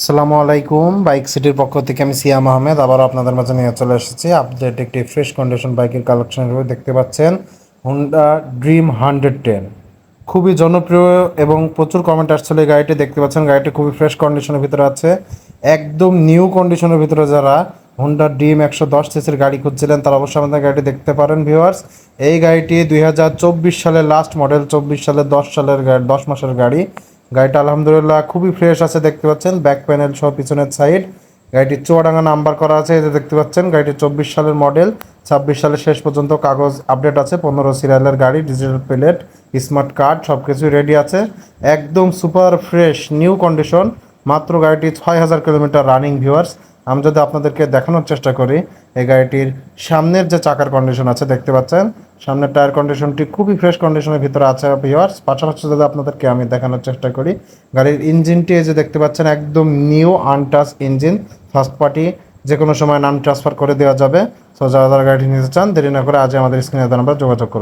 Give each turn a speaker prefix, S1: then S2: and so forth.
S1: আসসালামু আলাইকুম। বাইক সিটির পক্ষ থেকে আমি সিয়াম আহমেদ আবারও আপনাদের মাঝে নিয়ে চলে এসেছি আপডেট একটি ফ্রেশ কন্ডিশন বাইকের কালেকশন হিসেবে দেখতে পাচ্ছেন হোন্ডা ড্রিম 110। খুবই জনপ্রিয় এবং প্রচুর কমেন্ট আসছিল এই গাড়িটি। দেখতে পাচ্ছেন গাড়িটি খুবই ফ্রেশ কন্ডিশনের ভিতরে আছে, একদম নিউ কন্ডিশনের ভিতরে। যারা হোন্ডা ড্রিম 110 সিসির গাড়ি খুঁজছিলেন তারা অবশ্যই আমাদের গাড়িটি দেখতে পারেন ভিউয়ার্স। এই গাড়িটি 2024 সালের লাস্ট মডেল, 24 সালের 10 মাসের গাড়ি। গাড়িটা আলহামদুলিল্লাহ খুবই ফ্রেশ আছে। দেখতে পাচ্ছেন ব্যাক প্যানেল সহ পিছনের সাইড গাড়িটির চুয়াডাঙ্গা নাম্বার করা আছে। এই যে দেখতে পাচ্ছেন গাড়িটি 24 সালের মডেল, 26 সালের শেষ পর্যন্ত কাগজ আপডেট আছে। 15 সিরিয়ালের গাড়ি, ডিজিটাল প্লেট, স্মার্ট কার্ড সব কিছু রেডি আছে। একদম সুপার ফ্রেশ নিউ কন্ডিশন। মাত্র গাড়িটি 6000 কিলোমিটার রানিং ভিউয়ার্স। আমি যদি আপনাদেরকে দেখানোর চেষ্টা করি এই গাড়িটির সামনের যে চাকার কন্ডিশন আছে দেখতে পাচ্ছেন, সামনের টায়ার কন্ডিশনটি খুবই ফ্রেশ কন্ডিশনের ভিতরে আছে ভিউয়ার্স। পাশাপাশি যদি আপনাদেরকে আমি দেখানোর চেষ্টা করি গাড়ির ইঞ্জিনটি, এই যে দেখতে পাচ্ছেন একদম new untouch engine, first party, যে কোনো সময় নাম ট্রান্সফার করে দেওয়া যাবে। সো যারা যারা গাড়িটি নিতে চান দেরি না করে আজ আমাদের স্ক্রিনে নাম্বার যোগাযোগ করুন।